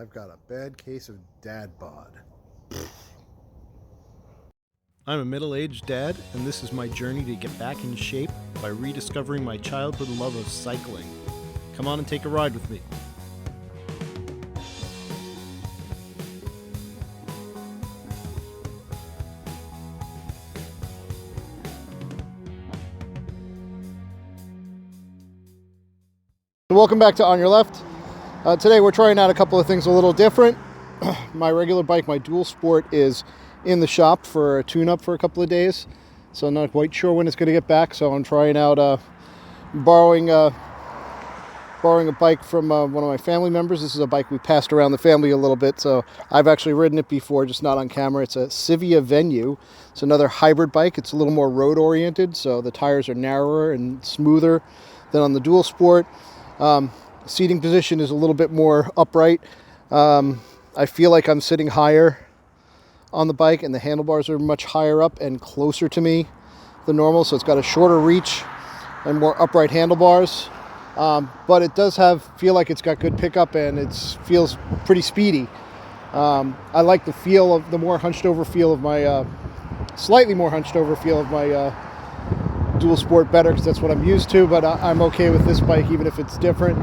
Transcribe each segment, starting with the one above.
I've got a bad case of dad bod. I'm a middle-aged dad, and this is my journey to get back in shape by rediscovering my childhood love of cycling. Come on and take a ride with me. Welcome back to On Your Left. Today we're trying out a couple of things a little different. My regular bike, my dual sport, is in the shop for a tune-up for a couple of days, so I'm not quite sure when it's going to get back. So I'm trying out borrowing a bike from one of my family members. This is a bike we passed around the family a little bit, so I've actually ridden it before, just not on camera. It's a Civia Venue. It's another hybrid bike. It's a little more road-oriented, so the tires are narrower and smoother than on the dual sport. Seating position is a little bit more upright. I feel like I'm sitting higher on the bike, and the handlebars are much higher up and closer to me than normal, so it's got a shorter reach and more upright handlebars. But it does feel like it's got good pickup, and it feels pretty speedy. I like the feel of the more hunched over feel of my slightly more hunched over feel of my dual sport better, because that's what I'm used to, but I'm okay with this bike even if it's different.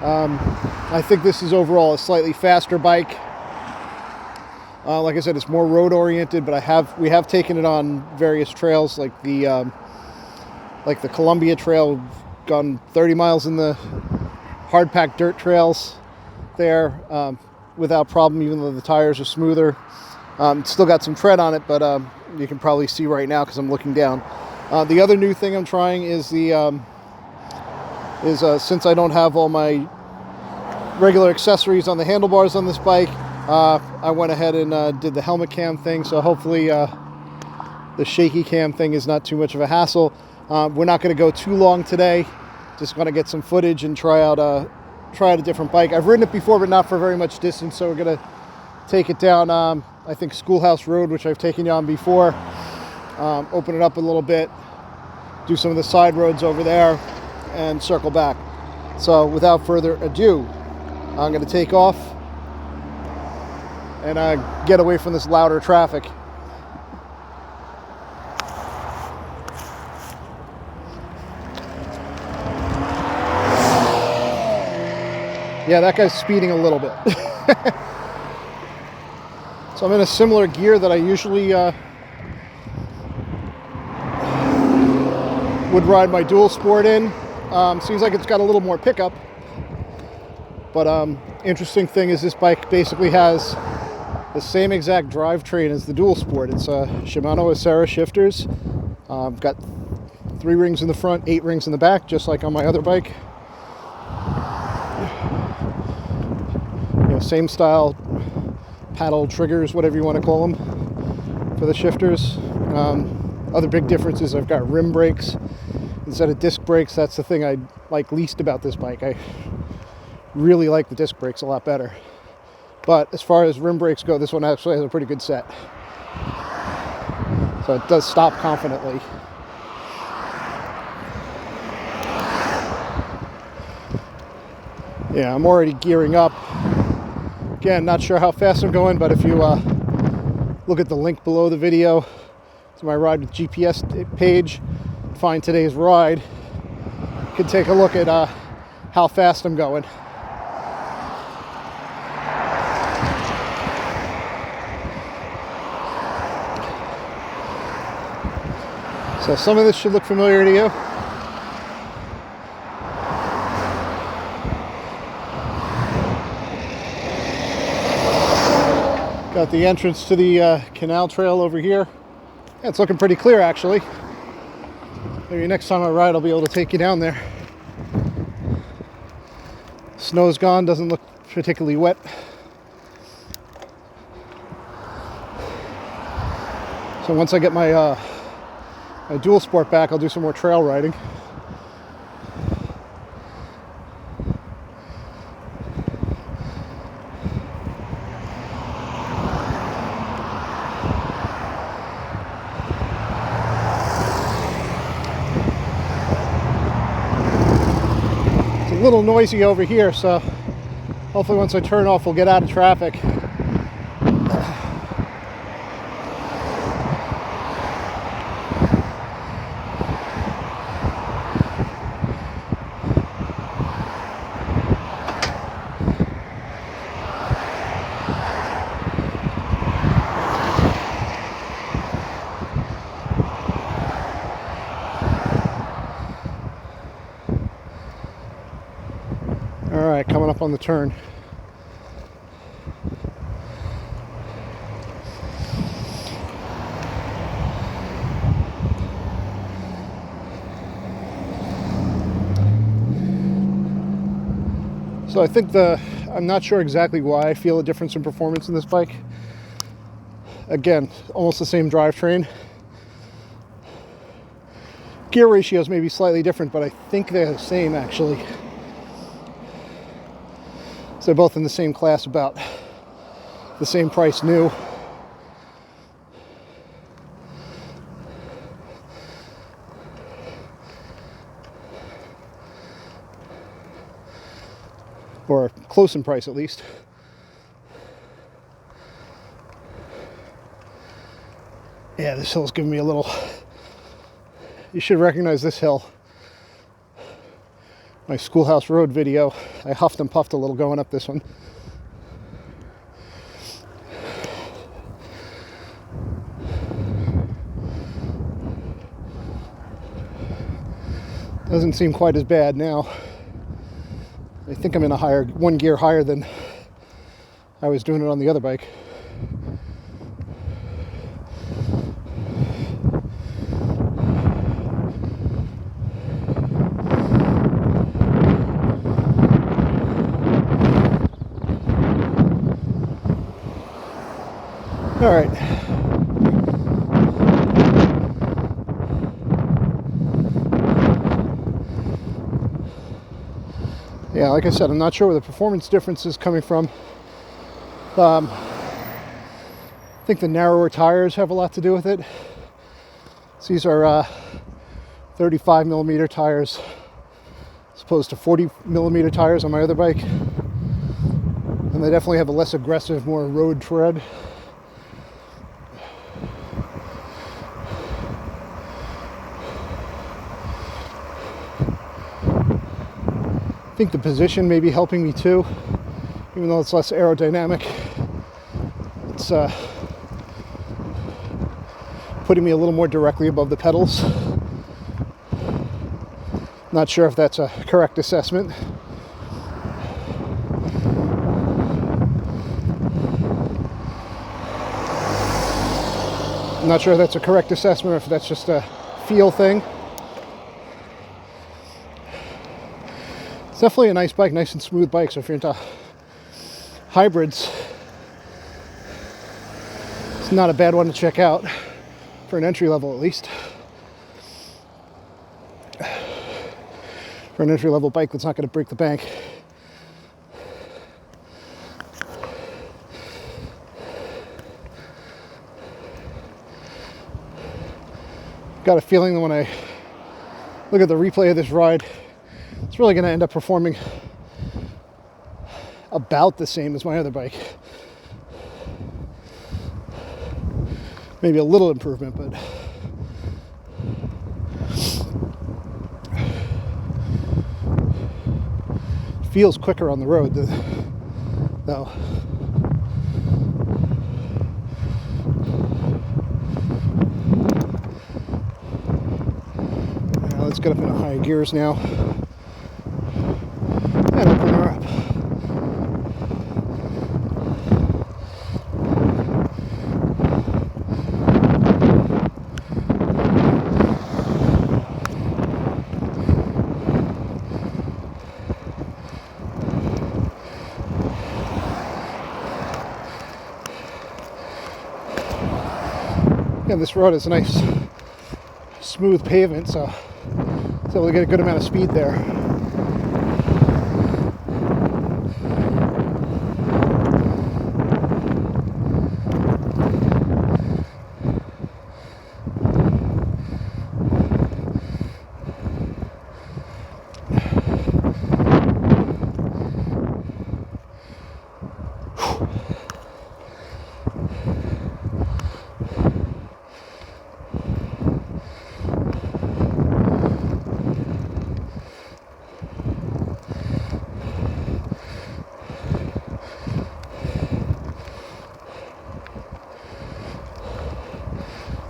I think this is overall a slightly faster bike. Like I said, it's more road oriented, but we have taken it on various trails, like the Columbia Trail. We've gone 30 miles in the hard packed dirt trails there without problem, even though the tires are smoother. It's still got some tread on it, but you can probably see right now because I'm looking down. The other new thing I'm trying is since I don't have all my regular accessories on the handlebars on this bike, I went ahead and did the helmet cam thing, so hopefully the shaky cam thing is not too much of a hassle. We're not going to go too long today. Just going to get some footage and try out a different bike. I've ridden it before, but not for very much distance, so we're going to take it down, I think, Schoolhouse Road, which I've taken you on before. Open it up a little bit, do some of the side roads over there, and circle back. So without further ado, I'm going to take off and get away from this louder traffic. Yeah, that guy's speeding a little bit. So I'm in a similar gear that I usually would ride my dual sport in. Seems like it's got a little more pickup, but interesting thing is this bike basically has the same exact drivetrain as the dual sport. It's Shimano Acera shifters. Got 3 rings in the front, 8 rings in the back, just like on my other bike. Same style paddle triggers, whatever you want to call them, for the shifters. Other big differences, I've got rim brakes instead of disc brakes. That's the thing I like least about this bike. I really like the disc brakes a lot better. But as far as rim brakes go, this one actually has a pretty good set. So it does stop confidently. Yeah, I'm already gearing up. Again, not sure how fast I'm going, but if you look at the link below the video to my Ride with GPS page, find today's ride, you can take a look at how fast I'm going. So some of this should look familiar to you. Got the entrance to the canal trail over here. Yeah, it's looking pretty clear, actually. Maybe next time I ride, I'll be able to take you down there. Snow's gone, doesn't look particularly wet. So once I get my dual sport back, I'll do some more trail riding. It's a little noisy over here, so Hopefully once I turn off, we'll get out of traffic. All right, coming up on the turn. So I think I'm not sure exactly why I feel a difference in performance in this bike. Again, almost the same drivetrain. Gear ratios may be slightly different, but I think they're the same actually. So they're both in the same class, about the same price new. Or close in price at least. Yeah, this hill's giving me a little... You should recognize this hill. My Schoolhouse Road video, I huffed and puffed a little going up this one. Doesn't seem quite as bad now. I think I'm in a one gear higher than I was doing it on the other bike. All right. Yeah, like I said, I'm not sure where the performance difference is coming from. I think the narrower tires have a lot to do with it. So these are 35 millimeter tires as opposed to 40 millimeter tires on my other bike. And they definitely have a less aggressive, more road tread. I think the position may be helping me too, even though it's less aerodynamic. It's putting me a little more directly above the pedals. Not sure if that's a correct assessment. I'm not sure if that's a correct assessment or if that's just a feel thing. It's definitely a nice bike, nice and smooth bike. So if you're into hybrids, it's not a bad one to check out for an entry level, at least. For an entry level bike that's not going to break the bank. Got a feeling that when I look at the replay of this ride, it's really going to end up performing about the same as my other bike. Maybe a little improvement, but it feels quicker on the road though. Now let's get up into higher gears now. And open her up. Yeah, this road is a nice smooth pavement, so it's able to get a good amount of speed there.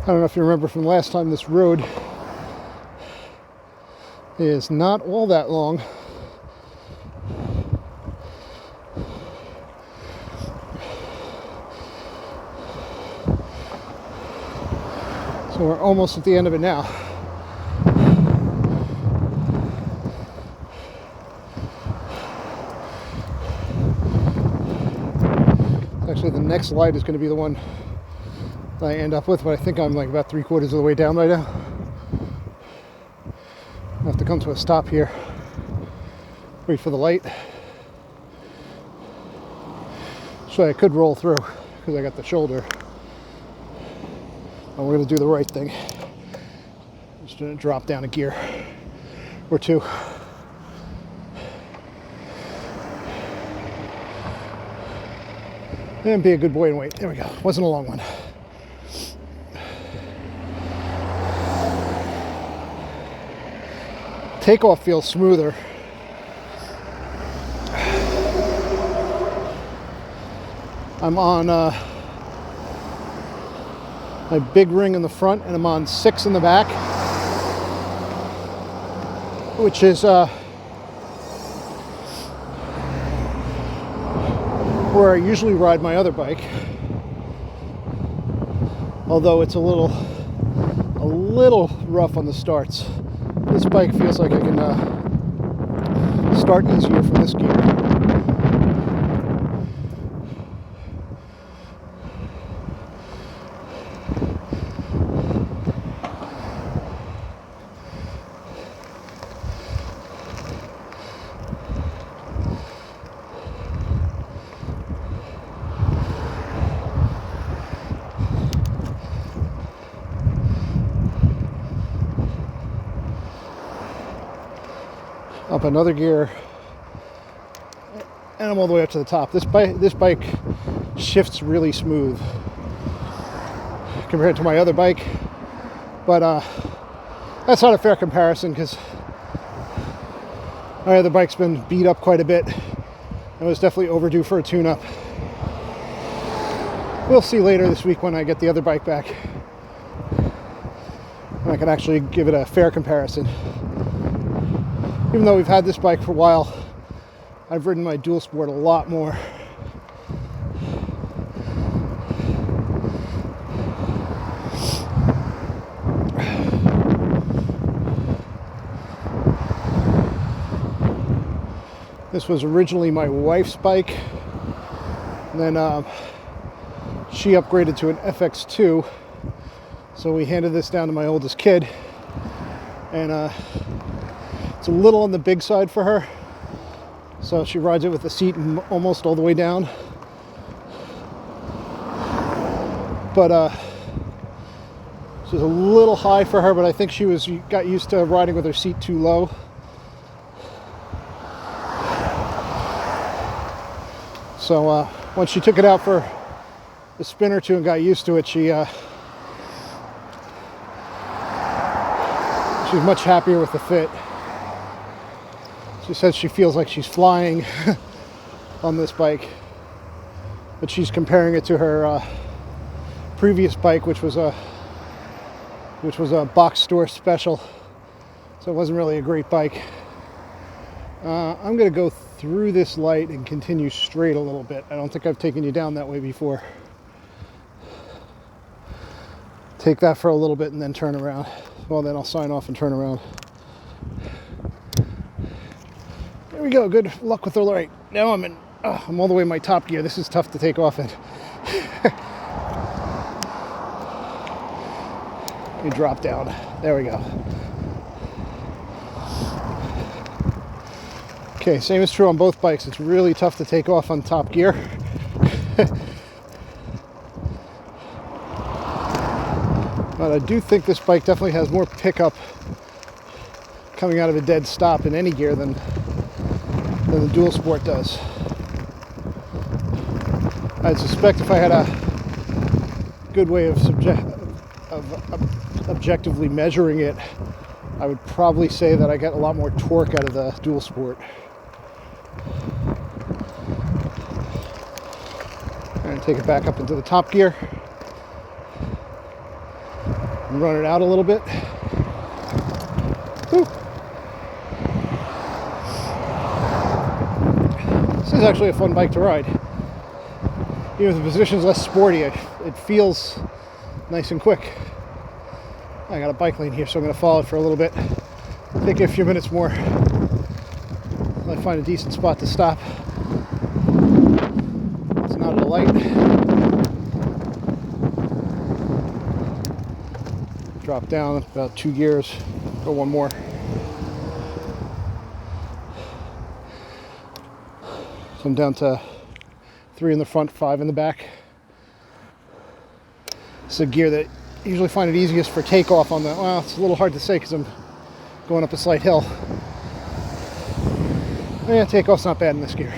I don't know if you remember from last time, this road is not all that long. So we're almost at the end of it now. Actually, the next light is going to be the one that I end up with, but I think I'm like about 3/4 of the way down right now. I have to come to a stop here, wait for the light. So I could roll through because I got the shoulder. And we're going to do the right thing. Just going to drop down a gear or two. And be a good boy and wait. There we go. Wasn't a long one. Takeoff feels smoother. I'm on my big ring in the front, and I'm on 6 in the back, which is where I usually ride my other bike, although it's a little rough on the starts. This bike feels like I can start easier from this gear. Up another gear, and I'm all the way up to the top. This bike shifts really smooth compared to my other bike, but that's not a fair comparison because my other bike's been beat up quite a bit and was definitely overdue for a tune-up. We'll see later this week when I get the other bike back, and I can actually give it a fair comparison. Even though we've had this bike for a while, I've ridden my dual sport a lot more. This was originally my wife's bike, and then she upgraded to an FX2, so we handed this down to my oldest kid, and it's a little on the big side for her, so she rides it with the seat almost all the way down. But she's a little high for her, but I think she got used to riding with her seat too low. So once she took it out for a spin or two and got used to it, she's much happier with the fit. She says she feels like she's flying on this bike, but she's comparing it to her previous bike, which was a box store special, so it wasn't really a great bike. I'm going to go through this light and continue straight a little bit. I don't think I've taken you down that way before. Take that for a little bit and then turn around. Well, then I'll sign off and turn around. There we go. Good luck with the light. Now I'm all the way in my top gear. This is tough to take off in. You drop down. There we go. Okay, same is true on both bikes. It's really tough to take off on top gear. But I do think this bike definitely has more pickup coming out of a dead stop in any gear than the dual sport does. I'd suspect if I had a good way of objectively measuring it, I would probably say that I get a lot more torque out of the dual sport. And take it back up into the top gear. and run it out a little bit. Whew. This is actually a fun bike to ride. Even if the position's less sporty, it feels nice and quick. I got a bike lane here, so I'm going to follow it for a little bit. Take a few minutes more until I find a decent spot to stop. It's not at a light. Drop down about 2 gears, go one more. So I'm down to 3 in the front, 5 in the back. It's a gear that I usually find it easiest for takeoff on the, well, it's a little hard to say because I'm going up a slight hill. Yeah, takeoff's not bad in this gear.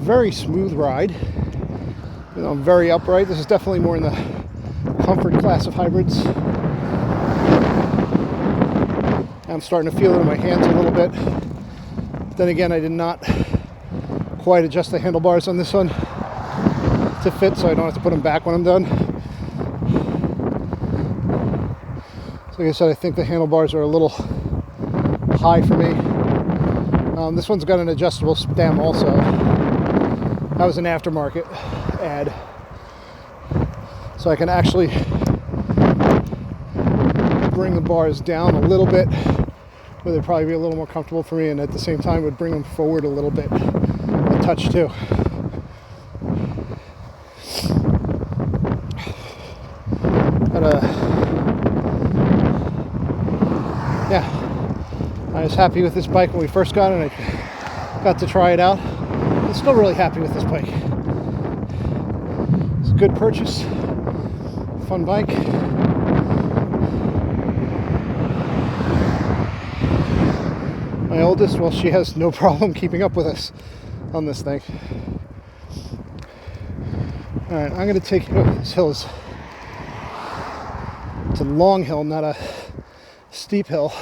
Very smooth ride. You know, very upright. This is definitely more in the comfort class of hybrids. I'm starting to feel it in my hands a little bit. Then again, I did not quite adjust the handlebars on this one to fit, so I don't have to put them back when I'm done. So like I said, I think the handlebars are a little high for me. This one's got an adjustable stem also. That was an aftermarket ad. So I can actually bring the bars down a little bit, where they'd probably be a little more comfortable for me, and at the same time would bring them forward a little bit, a touch too. But yeah, I was happy with this bike when we first got it, and I got to try it out. I'm still really happy with this bike. It's a good purchase, fun bike. My oldest, well, she has no problem keeping up with us on this thing. All right, I'm going to take, this hill is, it's a long hill, not a steep hill.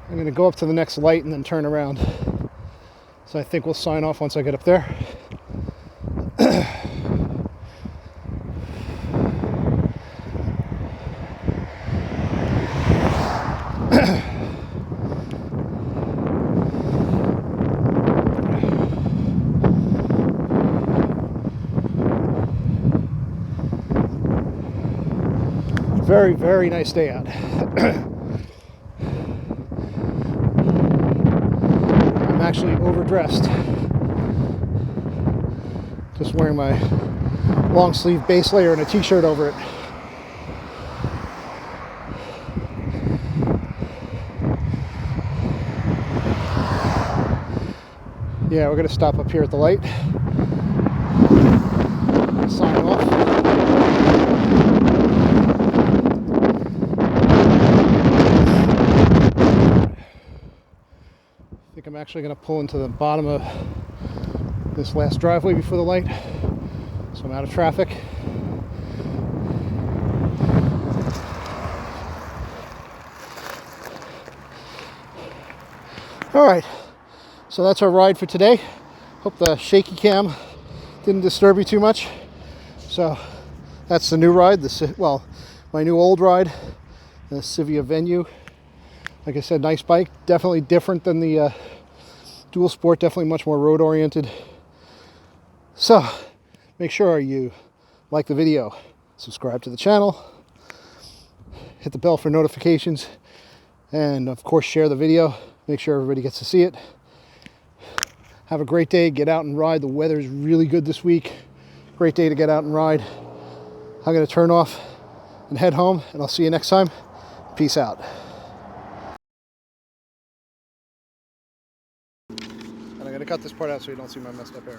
I'm going to go up to the next light and then turn around. So I think we'll sign off once I get up there. Very, very nice day out. I'm actually overdressed. Just wearing my long sleeve base layer and a t-shirt over it. Yeah, we're gonna stop up here at the light. Sign off. I think I'm actually going to pull into the bottom of this last driveway before the light, so I'm out of traffic. Alright, so that's our ride for today. Hope the shaky cam didn't disturb you too much. So that's the new ride, well, my new old ride, the Civia Venue. Like I said, nice bike, definitely different than the Dual Sport, definitely much more road oriented. So make sure you like the video, subscribe to the channel, hit the bell for notifications, and of course share the video. Make sure everybody gets to see it. Have a great day, get out and ride. The weather is really good this week. Great day to get out and ride. I'm going to turn off and head home, and I'll see you next time. Peace out. And I'm going to cut this part out so you don't see my messed up hair.